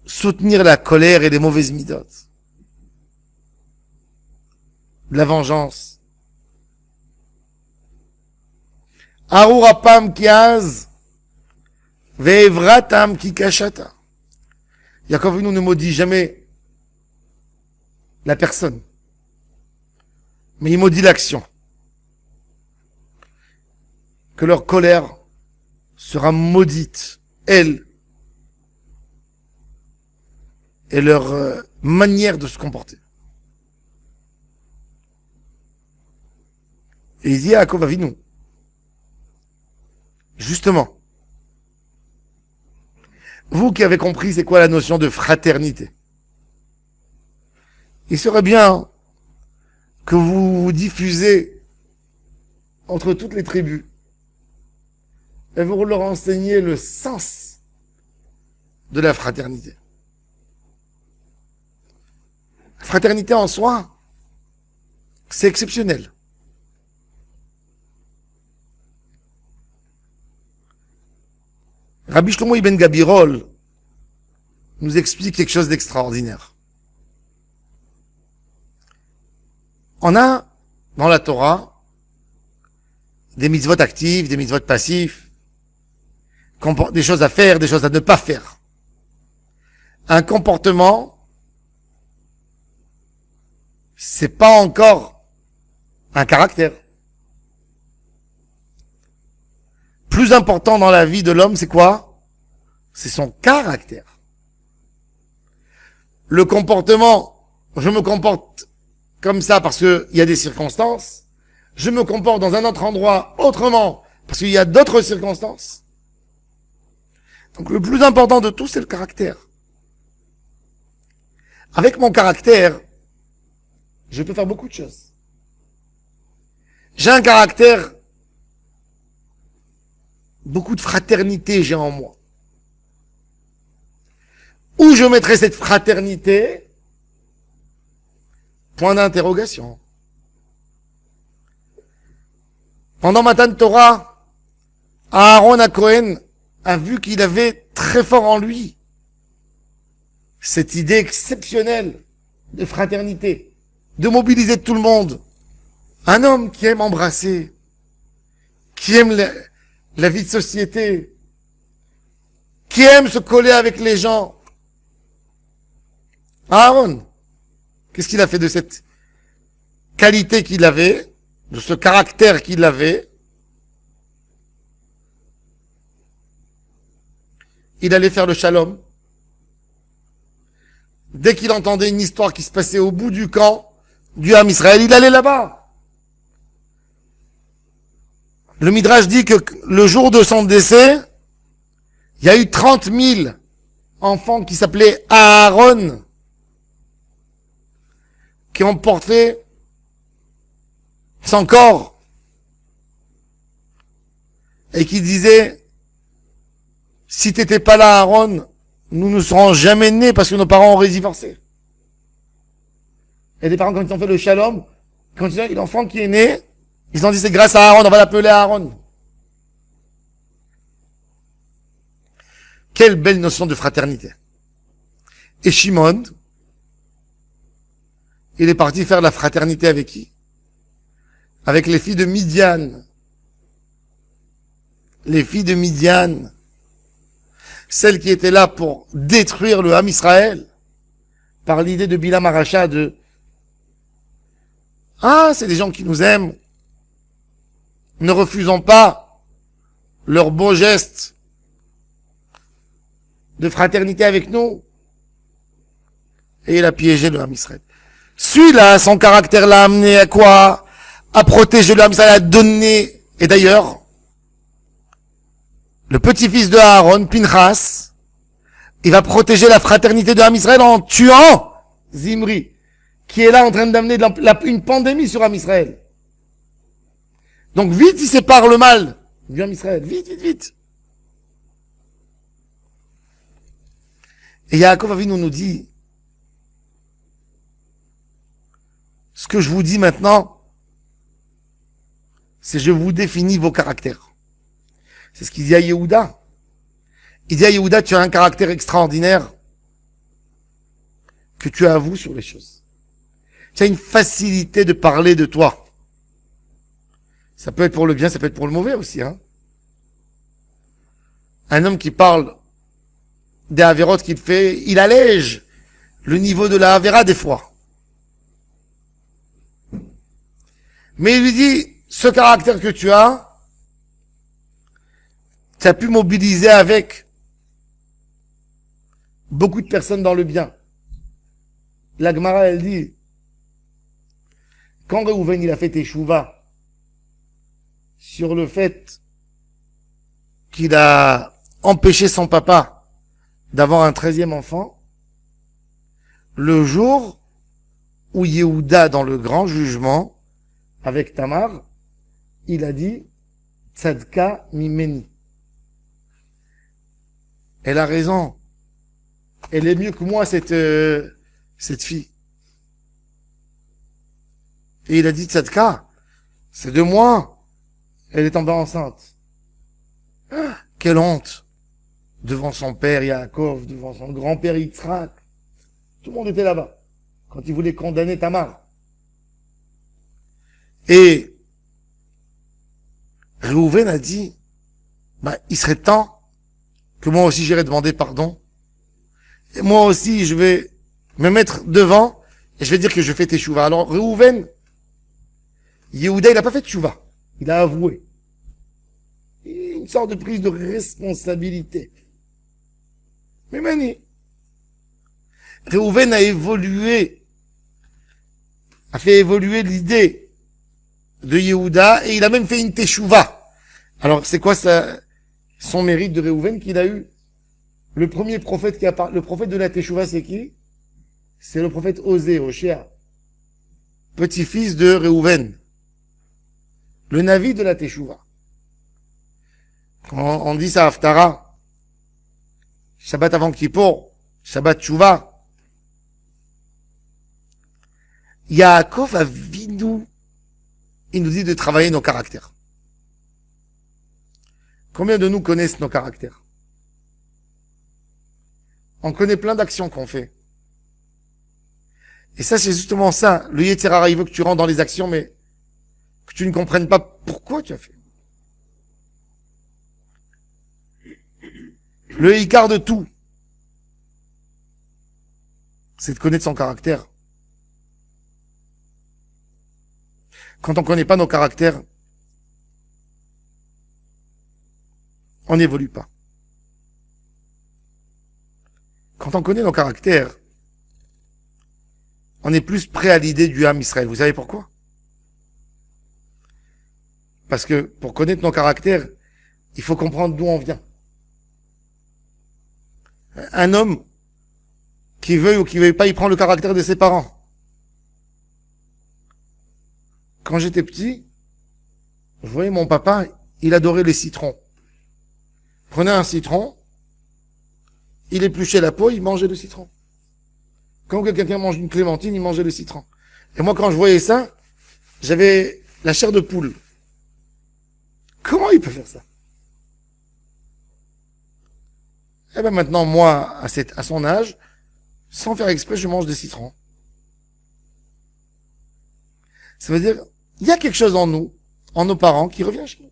soutenir la colère et les mauvaises midotes. La vengeance. Arurapam kiaz, ve'evratam ki kashata. Yaakov Avinu ne maudit jamais la personne, mais il maudit l'action. Que leur colère sera maudite, elle, et leur manière de se comporter. Et il dit à Yaakov Avinu, justement, vous qui avez compris c'est quoi la notion de fraternité, il serait bien que vous vous diffusez entre toutes les tribus et vous leur enseignez le sens de la fraternité. La fraternité en soi, c'est exceptionnel. Rabbi Shlomo Ibn Gabirol nous explique quelque chose d'extraordinaire. On a, dans la Torah, des mitzvot actifs, des mitzvot passifs, des choses à faire, des choses à ne pas faire. Un comportement, c'est pas encore un caractère. Plus important dans la vie de l'homme, c'est quoi? C'est son caractère. Le comportement, je me comporte comme ça parce qu'il y a des circonstances. Je me comporte dans un autre endroit autrement parce qu'il y a d'autres circonstances. Donc le plus important de tout, c'est le caractère. Avec mon caractère, je peux faire beaucoup de choses. J'ai un caractère, beaucoup de fraternité j'ai en moi. Où je mettrai cette fraternité? Point d'interrogation. Pendant Matan Torah, Aaron à Cohen a vu qu'il avait très fort en lui cette idée exceptionnelle de fraternité, de mobiliser tout le monde. Un homme qui aime embrasser, qui aime la vie de société, qui aime se coller avec les gens. Aaron, qu'est-ce qu'il a fait de cette qualité qu'il avait, de ce caractère qu'il avait? Il allait faire le shalom. Dès qu'il entendait une histoire qui se passait au bout du camp du Ham Israël, il allait là-bas. Le Midrash dit que le jour de son décès, il y a eu 30 000 enfants qui s'appelaient Aaron, qui ont porté son corps et qui disaient: si t'étais pas là, Aaron, nous ne serons jamais nés parce que nos parents auraient divorcé. Et les parents, quand ils ont fait le shalom, quand ils ont eu l'enfant qui est né, ils ont dit: c'est grâce à Aaron, on va l'appeler Aaron. Quelle belle notion de fraternité. Et Shimon, il est parti faire la fraternité avec qui? Avec les filles de Midian. Les filles de Midian. Celles qui étaient là pour détruire le Ham Israël. Par l'idée de Bilam Aracha de: ah, c'est des gens qui nous aiment. Ne refusons pas leurs beaux gestes de fraternité avec nous. Et il a piégé le Ham Israël. Celui-là, son caractère l'a amené à quoi? À protéger le Ham Israël, à donner. Et d'ailleurs, le petit-fils de Aaron, Pinchas, il va protéger la fraternité de Ham Israël en tuant Zimri, qui est là en train d'amener une pandémie sur Ham Israël. Donc vite, il sépare le mal du Ham Israël. Vite, vite, vite. Et Yaakov Avinu nous dit: ce que je vous dis maintenant, c'est je vous définis vos caractères. C'est ce qu'il dit à Yehuda. Il dit à Yehuda: tu as un caractère extraordinaire que tu avoues sur les choses. Tu as une facilité de parler de toi. Ça peut être pour le bien, ça peut être pour le mauvais aussi. Hein. Un homme qui parle des avérotes qu'il fait, il allège le niveau de la avéra des fois. Mais il lui dit: ce caractère que tu as pu mobiliser avec beaucoup de personnes dans le bien. La Gemara, elle dit, quand Réhouven, il a fait teshuva sur le fait qu'il a empêché son papa d'avoir un 13e enfant, le jour où Yehuda, dans le grand jugement, avec Tamar, il a dit: Tzadka mimeni. Elle a raison. Elle est mieux que moi, cette fille. Et il a dit: Tzadka, c'est de moi. Elle est tombée enceinte. Ah, quelle honte. Devant son père Yaakov, devant son grand-père Yitzhak. Tout le monde était là-bas. Quand il voulait condamner Tamar. Et Réhouven a dit: il serait temps que moi aussi j'irai demander pardon. Et moi aussi je vais me mettre devant et je vais dire que je fais teshuva. Alors Réhouven, Yehuda, il n'a pas fait teshuva. Il a avoué. Une sorte de prise de responsabilité. Mais Mani, Réhouven a fait évoluer l'idée de Yehuda et il a même fait une teshuva. Alors c'est quoi son mérite de Réhouven qu'il a eu? Le premier prophète le prophète de la teshuva, c'est qui? C'est le prophète Osée, Oshéa, petit-fils de Réhouven, le Navi de la teshuva. Quand on dit ça à Haftara, Shabbat avant Kippour, Shabbat Tshuva. Yaakov Avinu, il nous dit de travailler nos caractères. Combien de nous connaissent nos caractères? On connaît plein d'actions qu'on fait. Et ça, c'est justement ça. Le Yetzer Hara, il veut que tu rentres dans les actions, mais que tu ne comprennes pas pourquoi tu as fait. Le Icar de tout, c'est de connaître son caractère. Quand on ne connaît pas nos caractères, on n'évolue pas. Quand on connaît nos caractères, on est plus prêt à l'idée du Ham Israël. Vous savez pourquoi? Parce que pour connaître nos caractères, il faut comprendre d'où on vient. Un homme qui veut ou qui veut pas, il prend le caractère de ses parents. Quand j'étais petit, je voyais mon papa, il adorait les citrons. Il prenait un citron, il épluchait la peau, il mangeait le citron. Quand quelqu'un mange une clémentine, il mangeait le citron. Et moi, quand je voyais ça, j'avais la chair de poule. Comment il peut faire ça? Eh ben maintenant, moi, à son âge, sans faire exprès, je mange des citrons. Ça veut dire, il y a quelque chose en nous, en nos parents, qui revient chez nous.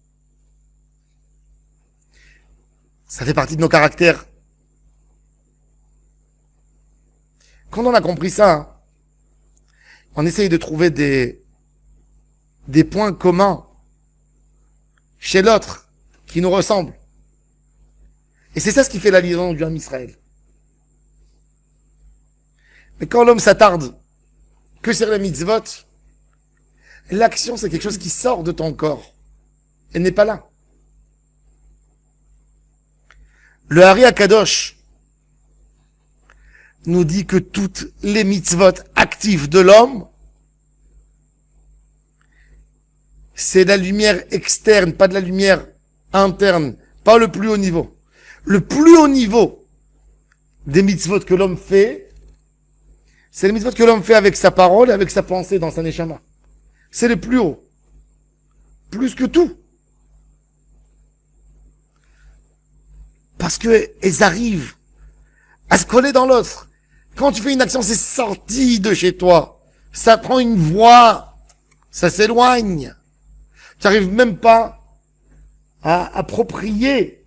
Ça fait partie de nos caractères. Quand on a compris ça, on essaye de trouver des points communs chez l'autre qui nous ressemblent. Et c'est ça ce qui fait la liaison du Ham Israël. Mais quand l'homme s'attarde que sur les mitzvot, l'action c'est quelque chose qui sort de ton corps. Elle n'est pas là. Le Hari HaKadosh nous dit que toutes les mitzvot actives de l'homme, c'est la lumière externe, pas de la lumière interne, pas le plus haut niveau. Le plus haut niveau des mitzvot que l'homme fait, c'est les mitzvot que l'homme fait avec sa parole et avec sa pensée dans sa neshama. C'est le plus haut. Plus que tout. Parce que elles arrivent à se coller dans l'autre. Quand tu fais une action, c'est sorti de chez toi. Ça prend une voie. Ça s'éloigne. Tu n'arrives même pas à approprier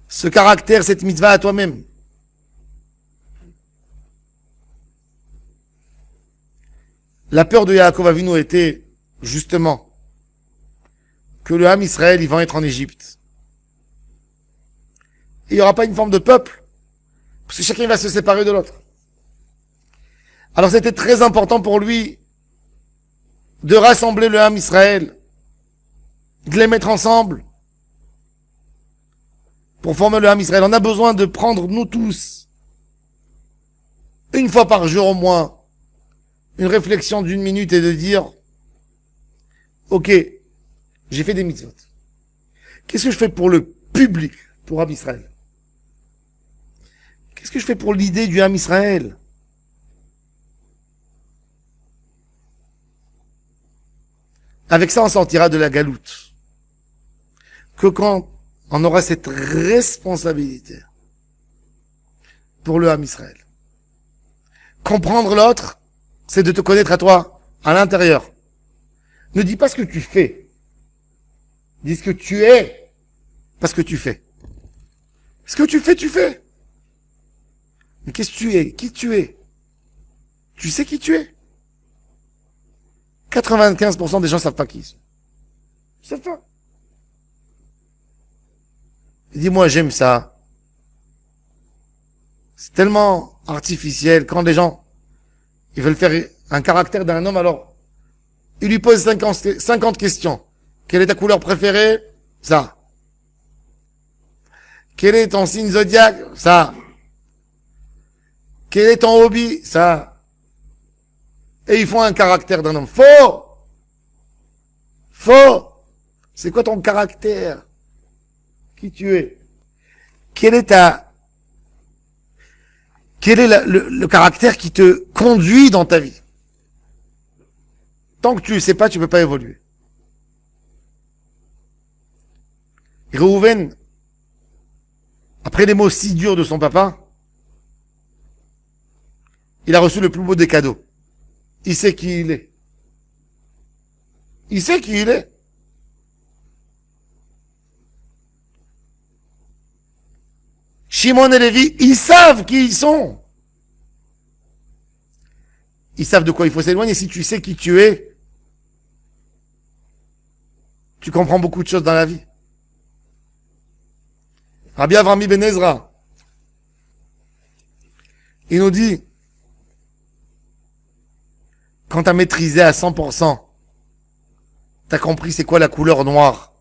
ce caractère, cette mitzvah à toi-même. La peur de Yaakov Avinu était, justement, que le Ham Israël, il va être en Égypte. Et il n'y aura pas une forme de peuple, parce que chacun va se séparer de l'autre. Alors c'était très important pour lui de rassembler le Ham Israël, de les mettre ensemble, pour former le Ham Israël. On a besoin de prendre, nous tous, une fois par jour au moins, une réflexion d'1 minute et de dire, ok, j'ai fait des mitzvot. Qu'est-ce que je fais pour le public, pour Ham Israël? Qu'est-ce que je fais pour l'idée du Ham Israël? Avec ça, on sortira de la galoute. Que quand on aura cette responsabilité pour le Ham Israël. Comprendre l'autre, c'est de te connaître à toi, à l'intérieur. Ne dis pas ce que tu fais. Dis ce que tu es, pas ce que tu fais. Ce que tu fais, tu fais. Mais qu'est-ce que tu es? Qui tu es? Tu sais qui tu es? 95% des gens savent pas qui ils sont. Ils savent pas. Dis-moi, j'aime ça. C'est tellement artificiel. Quand les gens, ils veulent faire un caractère d'un homme, alors, ils lui posent 50 questions. Quelle est ta couleur préférée? Ça. Quel est ton signe zodiaque? Ça. Quel est ton hobby? Ça. Et ils font un caractère d'un homme. Faux! Faux! C'est quoi ton caractère? Qui tu es? Quelle est Quel est le caractère qui te conduit dans ta vie? Tant que tu ne sais pas, tu ne peux pas évoluer. Réhouven, après les mots si durs de son papa, il a reçu le plus beau des cadeaux. Il sait qui il est. Il sait qui il est. Shimon et Lévi, ils savent qui ils sont. Ils savent de quoi il faut s'éloigner. Si tu sais qui tu es, tu comprends beaucoup de choses dans la vie. Rabbi Avrami Ben Ezra, il nous dit, quand tu as maîtrisé à 100%, tu as compris c'est quoi la couleur noire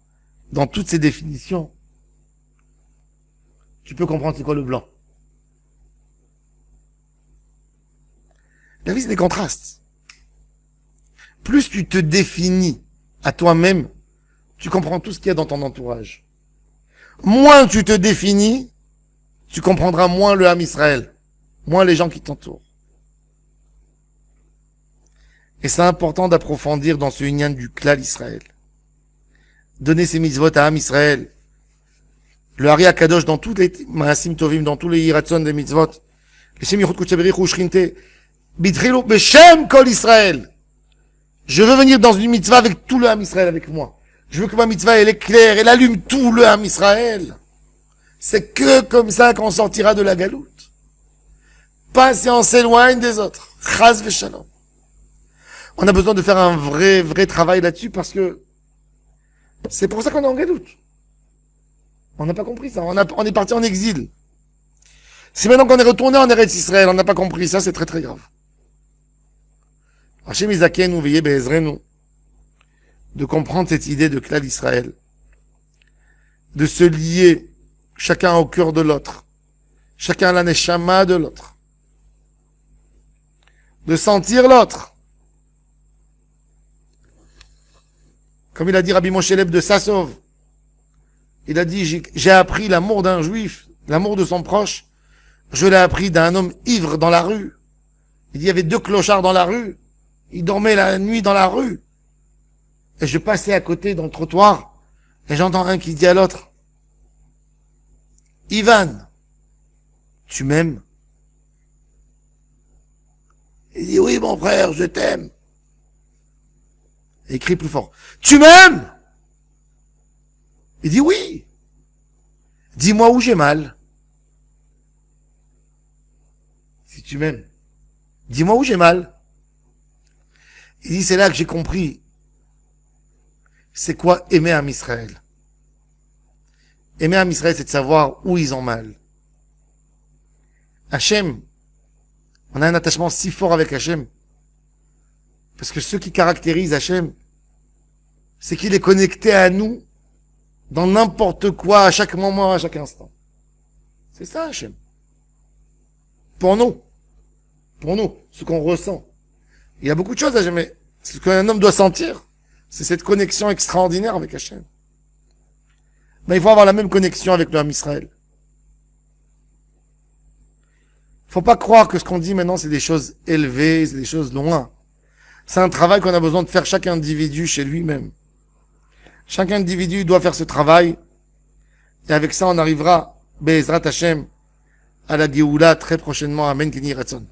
dans toutes ses définitions, tu peux comprendre c'est quoi le blanc. La vie, c'est des contrastes. Plus tu te définis à toi-même, tu comprends tout ce qu'il y a dans ton entourage. Moins tu te définis, tu comprendras moins le Ham Israël, moins les gens qui t'entourent. Et c'est important d'approfondir dans ce union du Klal Israël. Donner ses mitzvot à Ham Israël. Le Hari HaKadosh dans tous les Maasim Tovim, dans tous les Yiratzon des mitzvot. Les Shem Yichud Kutche Berich Ushrinte. B'tchilu B'Shem Kol Israël. Je veux venir dans une mitzvah avec tout le Ham Israël avec moi. Je veux que ma mitzvah, elle éclaire, elle allume tout le Ham Israël. C'est que comme ça qu'on sortira de la galoute. Pas si on s'éloigne des autres. Chaz v'shalom. On a besoin de faire un vrai travail là-dessus parce que c'est pour ça qu'on est en galoute. On n'a pas compris ça. On est parti en exil. C'est maintenant qu'on est retourné en Eretz Israël, on n'a pas compris ça, c'est très grave. Hachem Izaken nous veillez Be'ezrenu de comprendre cette idée de Klal Israël, de se lier chacun au cœur de l'autre, chacun à la neshama de l'autre, de sentir l'autre. Comme il a dit Rabbi Moshe Leib de Sassov, il a dit, j'ai appris l'amour d'un juif, l'amour de son proche, je l'ai appris d'un homme ivre dans la rue. Il dit, il y avait 2 clochards dans la rue, ils dormaient la nuit dans la rue. Et je passais à côté dans le trottoir, et j'entends un qui dit à l'autre, Ivan, tu m'aimes? Il dit, oui mon frère, je t'aime. Et il crie plus fort, tu m'aimes? Il dit, oui. Dis-moi où j'ai mal. Si tu m'aimes, dis-moi où j'ai mal. Il dit, c'est là que j'ai compris c'est quoi aimer Am Israël. Aimer Am Israël, c'est de savoir où ils ont mal. Hachem, on a un attachement si fort avec Hachem. Parce que ce qui caractérise Hachem, c'est qu'il est connecté à nous dans n'importe quoi, à chaque moment, à chaque instant. C'est ça Hachem. Pour nous, ce qu'on ressent. Il y a beaucoup de choses Hachem, mais ce qu'un homme doit sentir, c'est cette connexion extraordinaire avec Hachem. Mais il faut avoir la même connexion avec le Ham Israël. Il faut pas croire que ce qu'on dit maintenant, c'est des choses élevées, c'est des choses loin. C'est un travail qu'on a besoin de faire chaque individu chez lui-même. Chaque individu doit faire ce travail. Et avec ça, on arrivera, Be'ezrat Hashem, à la Géoula très prochainement. Amen. Kini Ratzon.